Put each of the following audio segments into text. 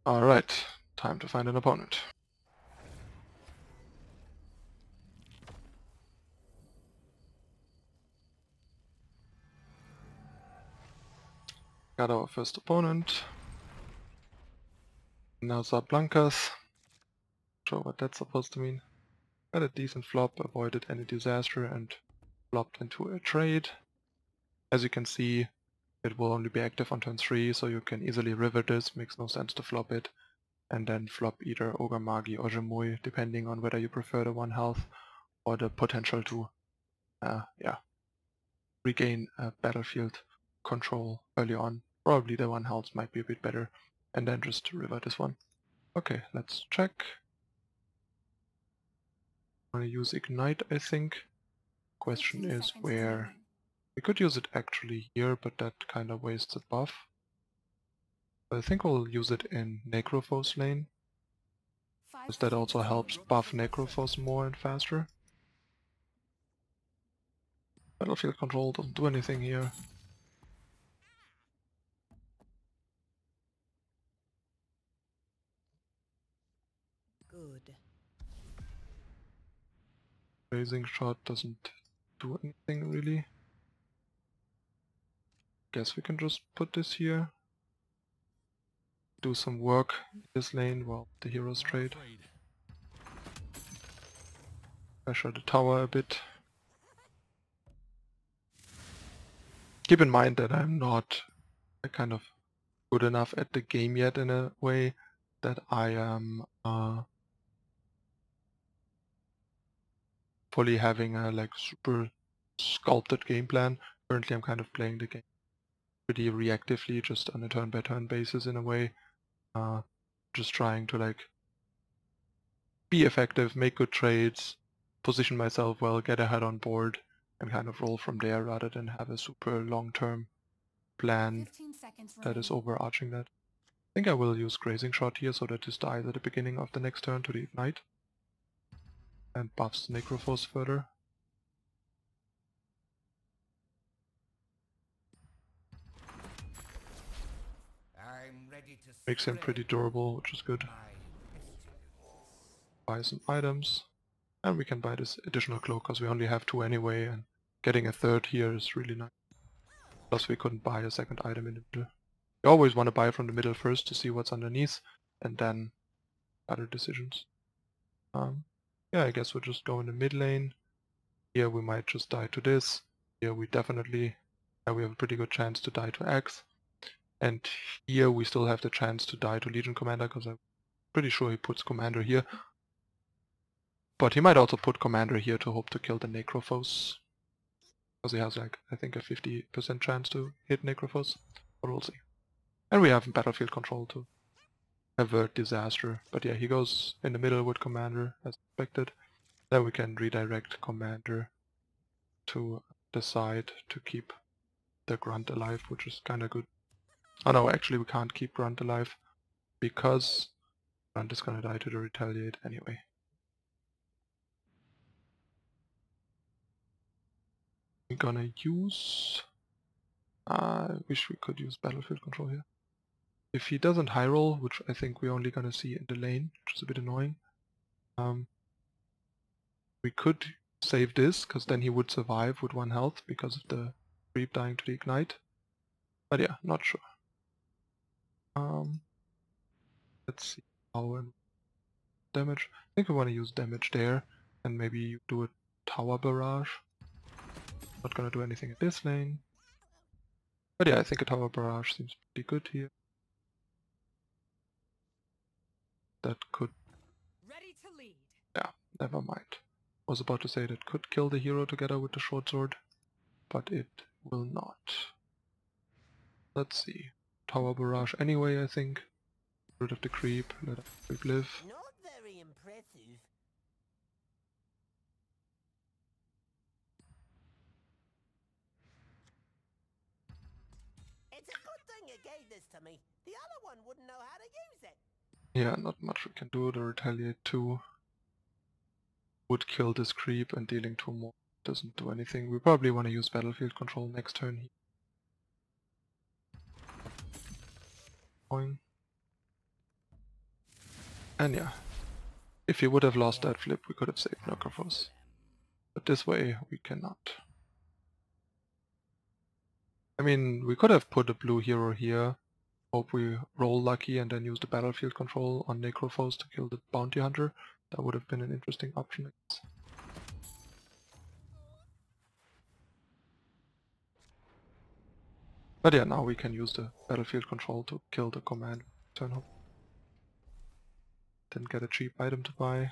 Alright, time to find an opponent. Got our first opponent. Now Blancas. Sure what that's supposed to mean. Got a decent flop, avoided any disaster and flopped into a trade. As you can see, it will only be active on turn 3, so you can easily river this, makes no sense to flop it. And then flop either Ogre Magi or Gemui, depending on whether you prefer the 1 health or the potential to regain battlefield control early on. Probably the 1 health might be a bit better, and then just river this one. Okay, let's check. I'm gonna use Ignite, I think. Question is where... We could use it actually here, but that kind of wastes a buff. I think we'll use it in Necrophos lane, because that also helps buff Necrophos more and faster. Battlefield control doesn't do anything here. Good. Blazing Shot doesn't do anything really. Guess we can just put this here. Do some work in this lane while the heroes trade. Pressure the tower a bit. Keep in mind that I'm not kind of good enough at the game yet in a way that I am fully having a like super sculpted game plan. Currently I'm kind of playing the game pretty reactively, just on a turn by turn basis in a way. Just trying to like be effective, make good trades, position myself well, get ahead on board, and kind of roll from there rather than have a super long-term plan that is overarching that. I think I will use Grazing Shot here so that this dies at the beginning of the next turn to the Ignite and buffs Necrophos further. Makes him pretty durable, which is good. Buy some items, and we can buy this additional cloak because we only have 2 anyway, and getting a 3rd here is really nice. Plus we couldn't buy a 2nd item in the middle. You always want to buy from the middle first to see what's underneath, and then other decisions. Yeah, I guess we'll just go in the mid lane. Here we might just die to this. Here we definitely we have a pretty good chance to die to Axe. And here we still have the chance to die to Legion Commander, because I'm pretty sure he puts Commander here. But he might also put Commander here to hope to kill the Necrophos. Because he has like, I think a 50% chance to hit Necrophos. But we'll see. And we have battlefield control to avert disaster. But yeah, he goes in the middle with Commander as expected. Then we can redirect Commander to the side to keep the Grunt alive, which is kinda good. Oh no, actually we can't keep Grunt alive, because Grunt is gonna die to the Retaliate anyway. We're gonna use... I wish we could use battlefield control here. If he doesn't high roll, which I think we're only gonna see in the lane, which is a bit annoying, we could save this, because then he would survive with 1 health because of the creep dying to the Ignite. But yeah, not sure. Let's see how and damage. I think we want to use damage there, and maybe do a tower barrage. Not gonna do anything at this lane. But yeah, I think a tower barrage seems pretty good here. That could... Ready to lead. Yeah, never mind. Was about to say that could kill the hero together with the short sword, but it will not. Let's see. Tower barrage anyway, I think. Rid of the creep, let the creep live. Not very impressive. It's a good thing you gave this to me. The other one wouldn't know how to use it. Yeah, not much we can do. The Retaliate 2 would kill this creep, and dealing 2 more doesn't do anything. We probably want to use battlefield control next turn. Going. And yeah, if he would have lost that flip, we could have saved Necrophos. But this way, we cannot. I mean, we could have put a blue hero here, hope we roll lucky and then use the battlefield control on Necrophos to kill the bounty hunter. That would have been an interesting option, I guess. But yeah, now we can use the battlefield control to kill the command turn home. Then get a cheap item to buy.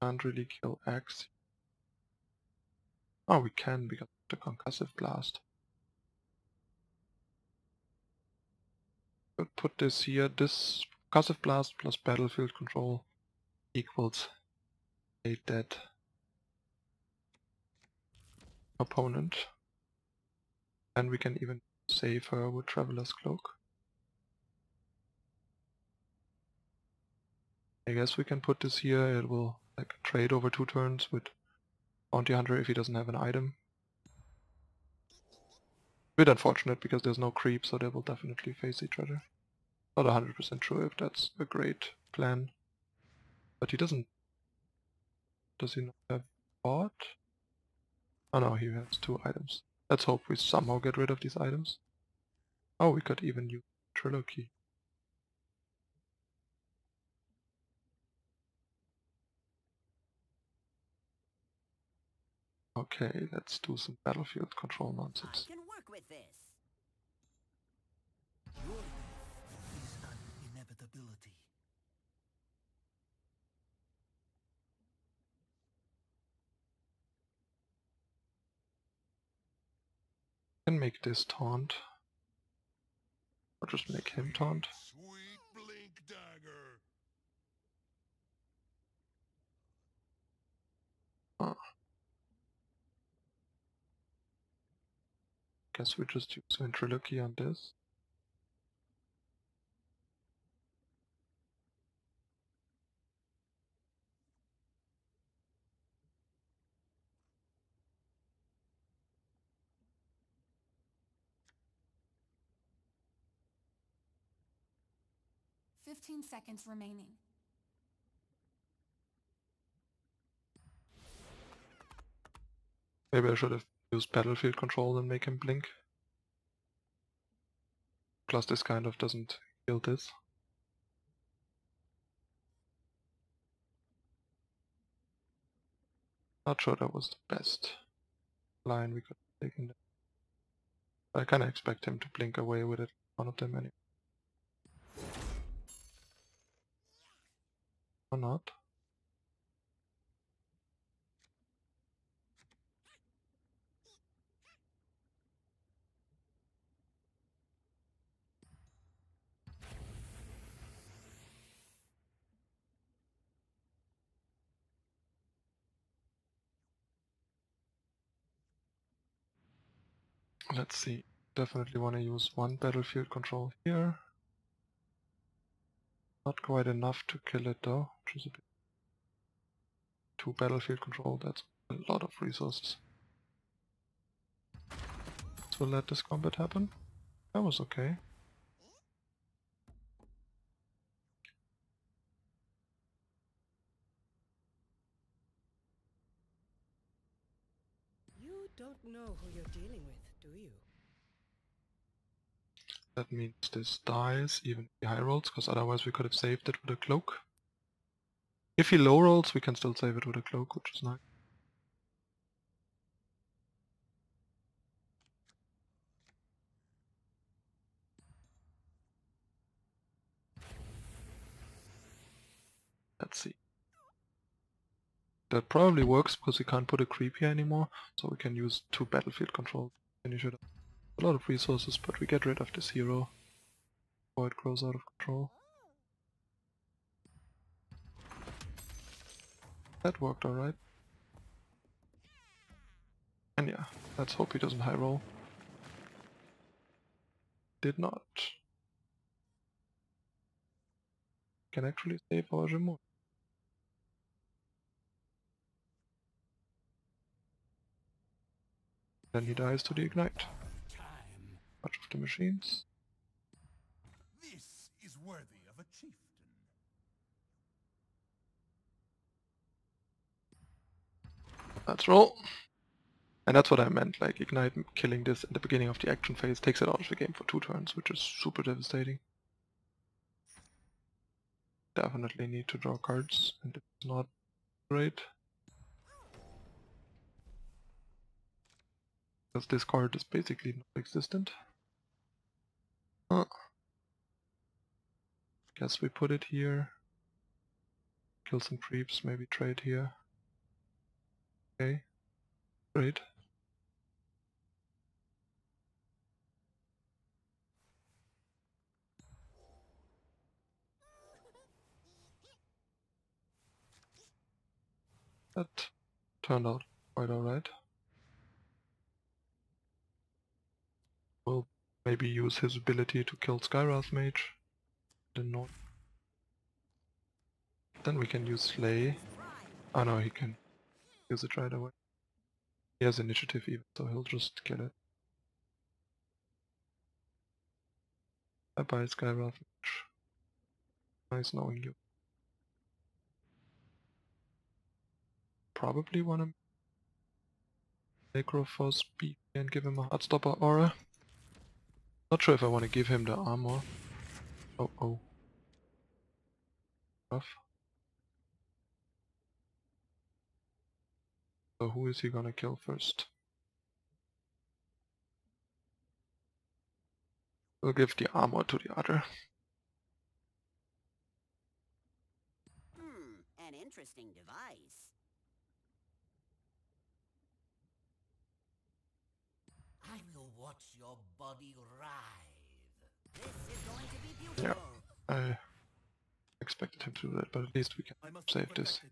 Can't really kill X. Oh, we can because of the concussive blast. Could put this here. This concussive blast plus battlefield control equals a dead opponent. And we can even save her with Traveler's Cloak. I guess we can put this here. It will like trade over 2 turns with Bounty Hunter if he doesn't have an item. Bit unfortunate because there's no creep, so they will definitely face each other. Not 100% sure if that's a great plan. But he doesn't... Does he not have bot? Oh no, he has 2 items. Let's hope we somehow get rid of these items. Oh, we could even use Trilogy. Okay, let's do some battlefield control nonsense. I can work with this. Your death is an inevitability. Can make this taunt. Or just make him taunt. Sweet blink dagger. Oh. Guess we just use Ventriloquy on this. Fifteen seconds remaining. Maybe I should have used battlefield control and make him blink. Plus this kind of doesn't kill this. Not sure that was the best line we could have taken there. But I kinda expect him to blink away with it, one of them anyway. Or not. Let's see. Definitely want to use 1 battlefield control here. Not quite enough to kill it though, which is a bit... 2 battlefield control, that's a lot of resources. So let this combat happen. That was okay. You don't know who you're dealing with, do you? That means this dies even if he high rolls, because otherwise we could have saved it with a cloak. If he low rolls, we can still save it with a cloak, which is nice. Let's see. That probably works because we can't put a creep here anymore, so we can use 2 battlefield control. Finish it up. A lot of resources, but we get rid of this hero before it grows out of control. That worked alright. And yeah, let's hope he doesn't high roll. Did not. Can actually save our Gemot. Then he dies to the ignite. much of the machines. This is worthy of a chieftain. Let's roll. And that's what I meant, like Ignite killing this at the beginning of the action phase takes it out of the game for 2 turns, which is super devastating. Definitely need to draw cards, and it's not great. Because this card is basically non-existent. Guess we put it here. Kill some creeps, maybe trade here. Okay, great. That turned out quite alright. We'll maybe use his ability to kill Skywrath Mage. Then not. Then we can use Slay. Oh no, he can use it right away. He has initiative even, so he'll just kill it. Bye bye Skywrath Mage. Nice knowing you. Probably wanna Necrophos speed and give him a Heartstopper aura. Not sure if I want to give him the armor. Oh. Rough. So who is he gonna kill first? We'll give the armor to the other. An interesting device. I will watch your body writhe. This is going to be beautiful. Yeah, I expected him to do that, but at least we can I must save protect this. it.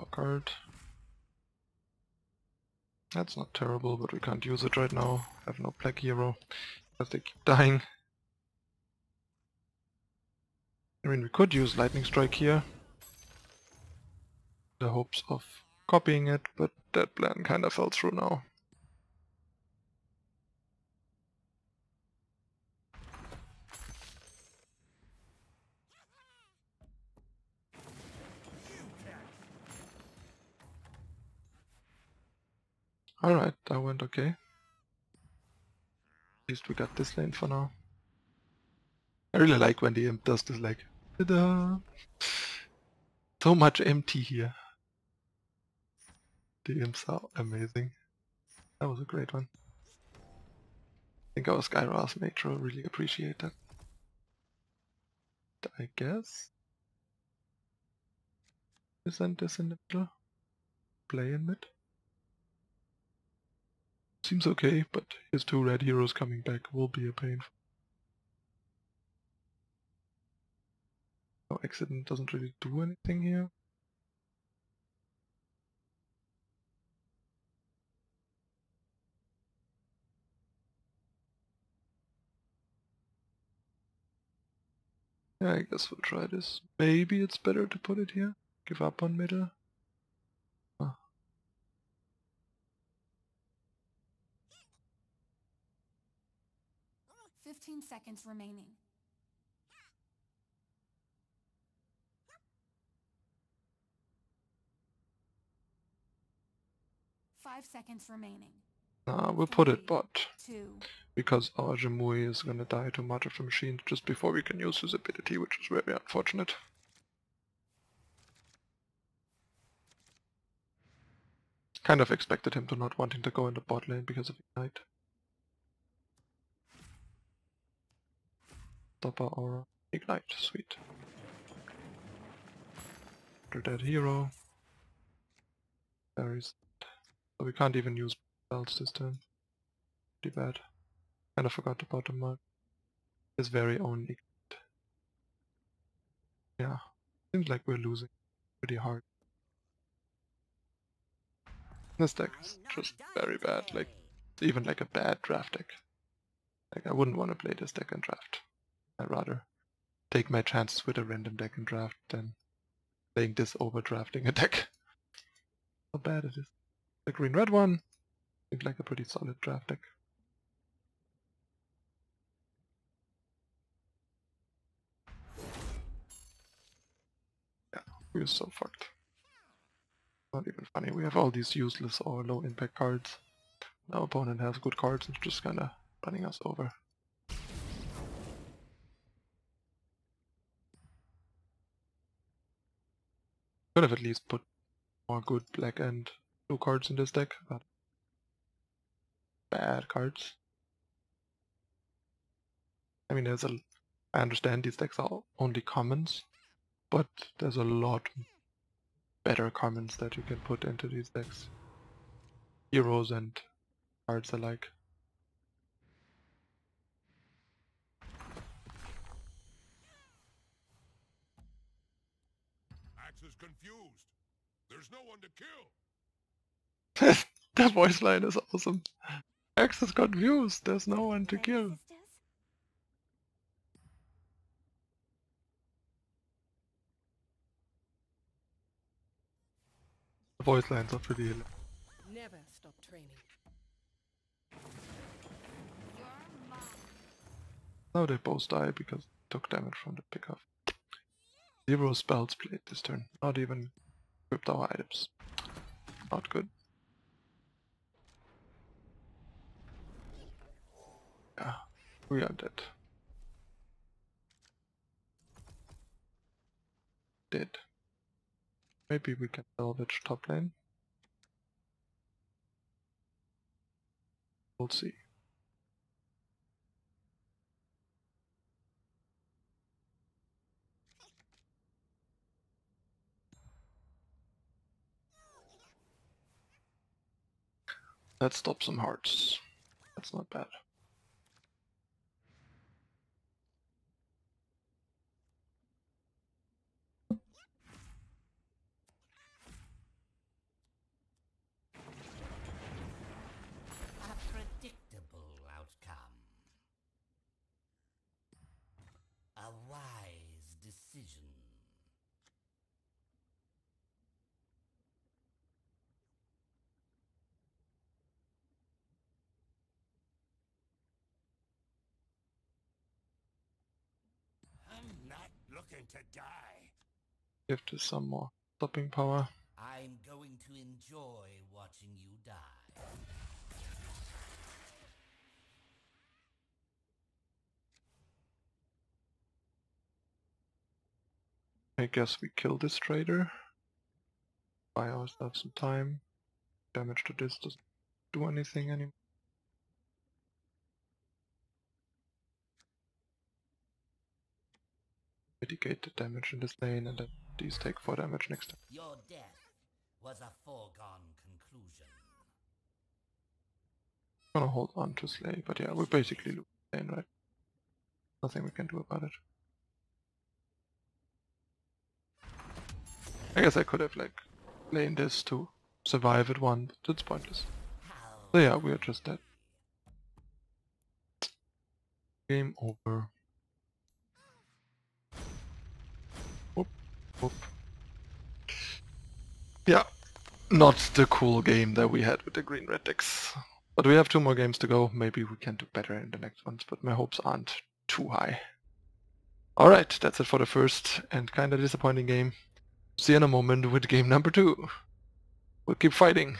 A card. That's not terrible, but we can't use it right now. I have no black hero, because they keep dying. I mean, we could use Lightning Strike here. The hopes of copying it, but that plan kinda fell through now. Alright, that went okay. At least we got this lane for now. I really like when the imp does this, like, ta-da! So much empty here. The imps are amazing. That was a great one. I think our Skywrath Mage will really appreciate that. I guess. Isn't this in the middle? Play in mid? Seems okay, but his 2 red heroes coming back will be a pain. No, accident doesn't really do anything here. Yeah, I guess we'll try this. Maybe it's better to put it here. Give up on middle. 15 seconds remaining. 5 seconds remaining. We'll put it 3, bot. 2. Because our Jemui is gonna die to much of the machine just before we can use his ability, which is very unfortunate. Kind of expected him to not wanting to go in the bot lane because of Ignite. Stopper aura. Ignite, sweet. After that hero. Very sad. So we can't even use spells this turn. Pretty bad. Kinda forgot about the mark. His very own Ignite. Yeah. Seems like we're losing pretty hard. This deck is just very bad, like, it's even like a bad draft deck. Like, I wouldn't want to play this deck in draft. I'd rather take my chances with a random deck in draft than playing this over drafting a deck. How bad it is. The green-red one seems like a pretty solid draft deck. Yeah, we're so fucked. Not even funny. We have all these useless or low impact cards. Our opponent has good cards and just kinda running us over. Could have at least put more good black and blue cards in this deck, but bad cards. I mean, I understand these decks are only commons, but there's a lot better commons that you can put into these decks. Heroes and cards alike. Axe is confused. There's no one to kill. That voice line is awesome. X is confused, there's no one to kill. Sisters? The voice lines are pretty hilarious. Never stop training. You're mine. Now they both die because they took damage from the pickup. 0 spells played this turn. Not even equipped our items. Not good. Yeah, we are dead. Dead. Maybe we can salvage top lane. We'll see. Let's stop some hearts. That's not bad. A predictable outcome. A wise decision. I'm not looking to die. Give this some more stopping power. I'm going to enjoy watching you die. I guess we kill this trader. Buy ourselves some time. Damage to this doesn't do anything anymore. Mitigate the damage in this lane and then these take 4 damage next time. Your death was a foregone conclusion. Gonna hold on to Slay, but yeah, we basically lose the lane, right? Nothing we can do about it. I guess I could have like played this to survive at one, but it's pointless. So yeah, we are just dead. Game over. Whoop, whoop. Yeah, not the cool game that we had with the green-red decks. But we have 2 more games to go. Maybe we can do better in the next ones, but my hopes aren't too high. Alright, that's it for the first and kinda disappointing game. See you in a moment with game number 2. We'll keep fighting.